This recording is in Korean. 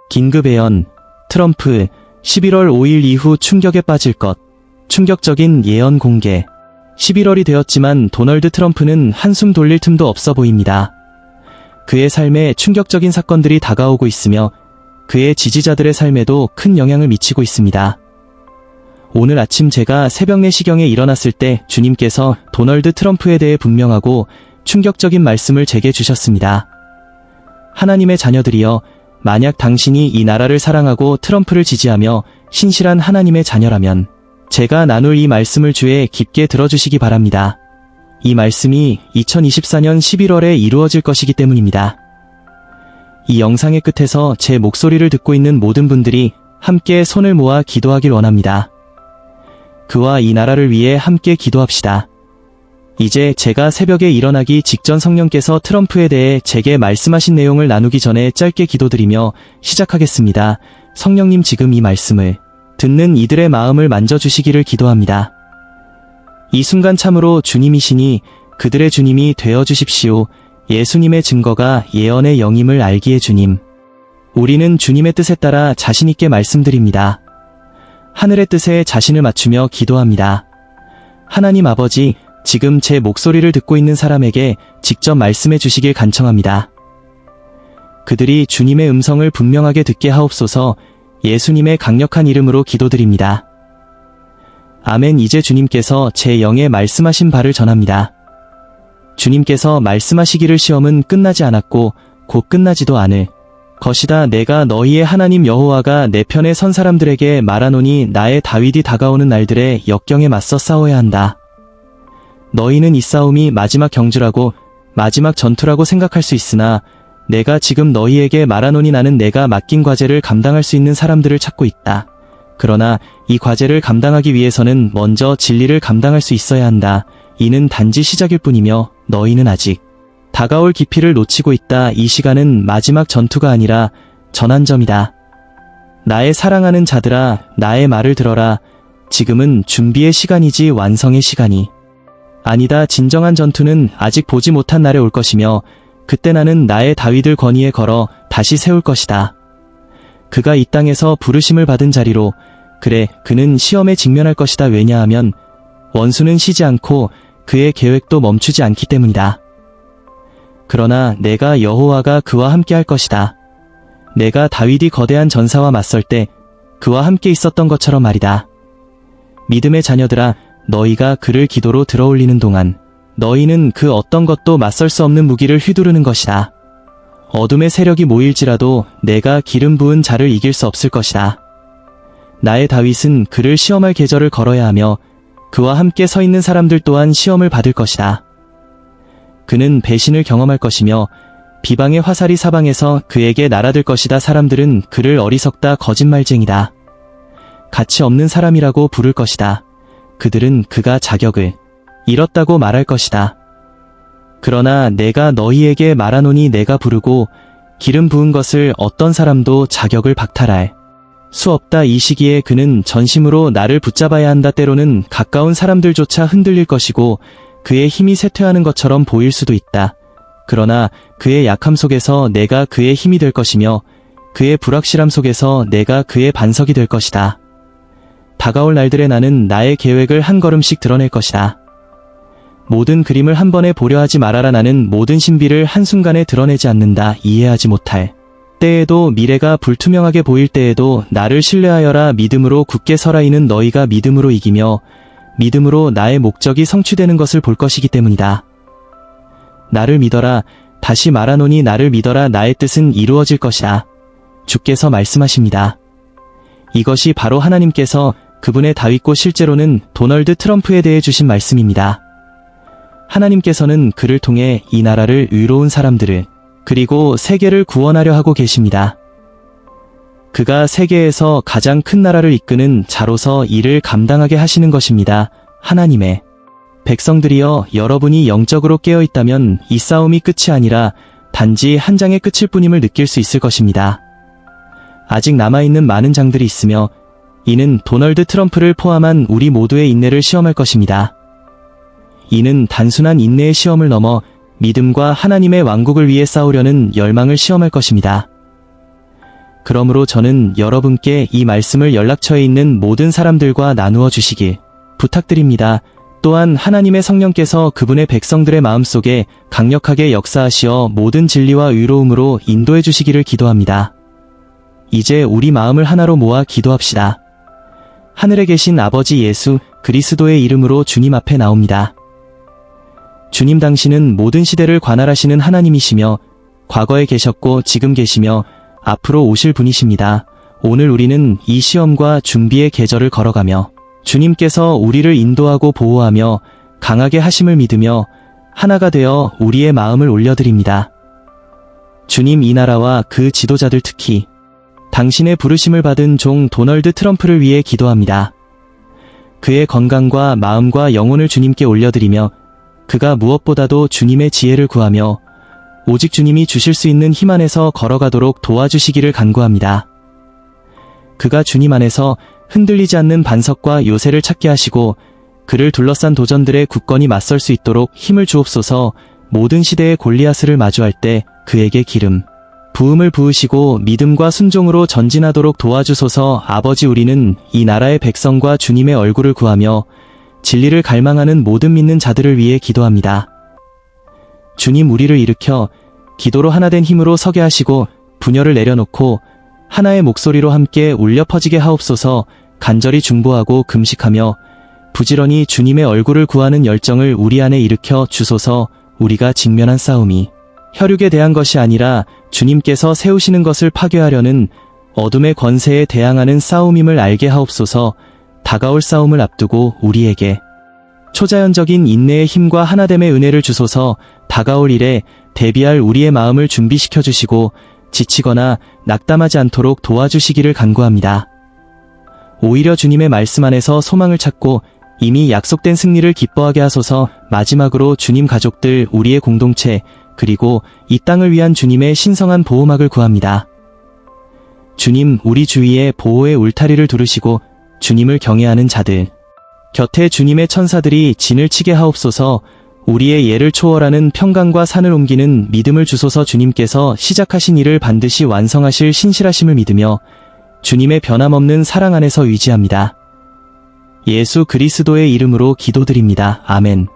긴급 예언, 트럼프 11월 5일 이후 충격에 빠질 것, 충격적인 예언 공개. 11월이 되었지만 도널드 트럼프는 한숨 돌릴 틈도 없어 보입니다. 그의 삶에 충격적인 사건들이 다가오고 있으며 그의 지지자들의 삶에도 큰 영향을 미치고 있습니다. 오늘 아침 제가 새벽 4시경에 일어났을 때 주님께서 도널드 트럼프에 대해 분명하고 충격적인 말씀을 제게 주셨습니다. 하나님의 자녀들이여, 만약 당신이 이 나라를 사랑하고 트럼프를 지지하며 신실한 하나님의 자녀라면 제가 나눌 이 말씀을 주에 깊게 들어주시기 바랍니다. 이 말씀이 2024년 11월에 이루어질 것이기 때문입니다. 이 영상의 끝에서 제 목소리를 듣고 있는 모든 분들이 함께 손을 모아 기도하길 원합니다. 그와 이 나라를 위해 함께 기도합시다. 이제 제가 새벽에 일어나기 직전 성령께서 트럼프에 대해 제게 말씀하신 내용을 나누기 전에 짧게 기도드리며 시작하겠습니다. 성령님, 지금 이 말씀을 듣는 이들의 마음을 만져주시기를 기도합니다. 이 순간 참으로 주님이시니 그들의 주님이 되어주십시오. 예수님의 증거가 예언의 영임을 알기에 주님. 우리는 주님의 뜻에 따라 자신있게 말씀드립니다. 하늘의 뜻에 자신을 맞추며 기도합니다. 하나님 아버지, 지금 제 목소리를 듣고 있는 사람에게 직접 말씀해 주시길 간청합니다. 그들이 주님의 음성을 분명하게 듣게 하옵소서. 예수님의 강력한 이름으로 기도드립니다. 아멘. 이제 주님께서 제 영에 말씀하신 바를 전합니다. 주님께서 말씀하시기를 시험은 끝나지 않았고 곧 끝나지도 않을 것이다. 내가 너희의 하나님 여호와가 내 편에 선 사람들에게 말하노니 나의 다윗이 다가오는 날들에 역경에 맞서 싸워야 한다. 너희는 이 싸움이 마지막 경주라고, 마지막 전투라고 생각할 수 있으나 내가 지금 너희에게 말하노니 나는 내가 맡긴 과제를 감당할 수 있는 사람들을 찾고 있다. 그러나 이 과제를 감당하기 위해서는 먼저 진리를 감당할 수 있어야 한다. 이는 단지 시작일 뿐이며 너희는 아직 다가올 깊이를 놓치고 있다. 이 시간은 마지막 전투가 아니라 전환점이다. 나의 사랑하는 자들아, 나의 말을 들어라. 지금은 준비의 시간이지 완성의 시간이 아니다. 진정한 전투는 아직 보지 못한 날에 올 것이며 그때 나는 나의 다윗을 권위에 걸어 다시 세울 것이다. 그가 이 땅에서 부르심을 받은 자리로, 그래, 그는 시험에 직면할 것이다. 왜냐하면 원수는 쉬지 않고 그의 계획도 멈추지 않기 때문이다. 그러나 내가 여호와가 그와 함께 할 것이다. 내가 다윗이 거대한 전사와 맞설 때 그와 함께 있었던 것처럼 말이다. 믿음의 자녀들아, 너희가 그를 기도로 들어올리는 동안 너희는 그 어떤 것도 맞설 수 없는 무기를 휘두르는 것이다. 어둠의 세력이 모일지라도 내가 기름 부은 자를 이길 수 없을 것이다. 나의 다윗은 그를 시험할 계절을 걸어야 하며 그와 함께 서 있는 사람들 또한 시험을 받을 것이다. 그는 배신을 경험할 것이며 비방의 화살이 사방에서 그에게 날아들 것이다. 사람들은 그를 어리석다, 거짓말쟁이다, 가치 없는 사람이라고 부를 것이다. 그들은 그가 자격을 잃었다고 말할 것이다. 그러나 내가 너희에게 말하노니 내가 부르고 기름 부은 것을 어떤 사람도 자격을 박탈할 수 없다. 이 시기에 그는 전심으로 나를 붙잡아야 한다. 때로는 가까운 사람들조차 흔들릴 것이고 그의 힘이 쇠퇴하는 것처럼 보일 수도 있다. 그러나 그의 약함 속에서 내가 그의 힘이 될 것이며 그의 불확실함 속에서 내가 그의 반석이 될 것이다. 다가올 날들에 나는 나의 계획을 한 걸음씩 드러낼 것이다. 모든 그림을 한 번에 보려 하지 말아라. 나는 모든 신비를 한순간에 드러내지 않는다. 이해하지 못할 때에도, 미래가 불투명하게 보일 때에도 나를 신뢰하여라. 믿음으로 굳게 서라. 이는 너희가 믿음으로 이기며 믿음으로 나의 목적이 성취되는 것을 볼 것이기 때문이다. 나를 믿어라. 다시 말하노니 나를 믿어라. 나의 뜻은 이루어질 것이다. 주께서 말씀하십니다. 이것이 바로 하나님께서 그분의 다윗고 실제로는 도널드 트럼프에 대해 주신 말씀입니다. 하나님께서는 그를 통해 이 나라를, 의로운 사람들을, 그리고 세계를 구원하려 하고 계십니다. 그가 세계에서 가장 큰 나라를 이끄는 자로서 이를 감당하게 하시는 것입니다. 하나님의 백성들이여, 여러분이 영적으로 깨어있다면 이 싸움이 끝이 아니라 단지 한 장의 끝일 뿐임을 느낄 수 있을 것입니다. 아직 남아있는 많은 장들이 있으며 이는 도널드 트럼프를 포함한 우리 모두의 인내를 시험할 것입니다. 이는 단순한 인내의 시험을 넘어 믿음과 하나님의 왕국을 위해 싸우려는 열망을 시험할 것입니다. 그러므로 저는 여러분께 이 말씀을 연락처에 있는 모든 사람들과 나누어 주시길 부탁드립니다. 또한 하나님의 성령께서 그분의 백성들의 마음속에 강력하게 역사하시어 모든 진리와 의로움으로 인도해 주시기를 기도합니다. 이제 우리 마음을 하나로 모아 기도합시다. 하늘에 계신 아버지 예수 그리스도의 이름으로 주님 앞에 나옵니다. 주님, 당신은 모든 시대를 관할하시는 하나님이시며 과거에 계셨고 지금 계시며 앞으로 오실 분이십니다. 오늘 우리는 이 시험과 준비의 계절을 걸어가며 주님께서 우리를 인도하고 보호하며 강하게 하심을 믿으며 하나가 되어 우리의 마음을 올려드립니다. 주님, 이 나라와 그 지도자들, 특히 당신의 부르심을 받은 종 도널드 트럼프를 위해 기도합니다. 그의 건강과 마음과 영혼을 주님께 올려드리며 그가 무엇보다도 주님의 지혜를 구하며 오직 주님이 주실 수 있는 힘 안에서 걸어가도록 도와주시기를 간구합니다. 그가 주님 안에서 흔들리지 않는 반석과 요새를 찾게 하시고 그를 둘러싼 도전들의 굳건히 맞설 수 있도록 힘을 주옵소서. 모든 시대의 골리앗을 마주할 때 그에게 기름 부음을 부으시고 믿음과 순종으로 전진하도록 도와주소서. 아버지, 우리는 이 나라의 백성과 주님의 얼굴을 구하며 진리를 갈망하는 모든 믿는 자들을 위해 기도합니다. 주님, 우리를 일으켜 기도로 하나된 힘으로 서게 하시고 분열을 내려놓고 하나의 목소리로 함께 울려 퍼지게 하옵소서. 간절히 중보하고 금식하며 부지런히 주님의 얼굴을 구하는 열정을 우리 안에 일으켜 주소서. 우리가 직면한 싸움이 혈육에 대한 것이 아니라 주님께서 세우시는 것을 파괴하려는 어둠의 권세에 대항하는 싸움임을 알게 하옵소서. 다가올 싸움을 앞두고 우리에게 초자연적인 인내의 힘과 하나됨의 은혜를 주소서. 다가올 일에 대비할 우리의 마음을 준비시켜 주시고 지치거나 낙담하지 않도록 도와주시기를 간구합니다. 오히려 주님의 말씀 안에서 소망을 찾고 이미 약속된 승리를 기뻐하게 하소서. 마지막으로 주님, 가족들, 우리의 공동체, 그리고 이 땅을 위한 주님의 신성한 보호막을 구합니다. 주님, 우리 주위에 보호의 울타리를 두르시고 주님을 경외하는 자들 곁에 주님의 천사들이 진을 치게 하옵소서. 우리의 예를 초월하는 평강과 산을 옮기는 믿음을 주소서. 주님께서 시작하신 일을 반드시 완성하실 신실하심을 믿으며 주님의 변함없는 사랑 안에서 의지합니다. 예수 그리스도의 이름으로 기도드립니다. 아멘.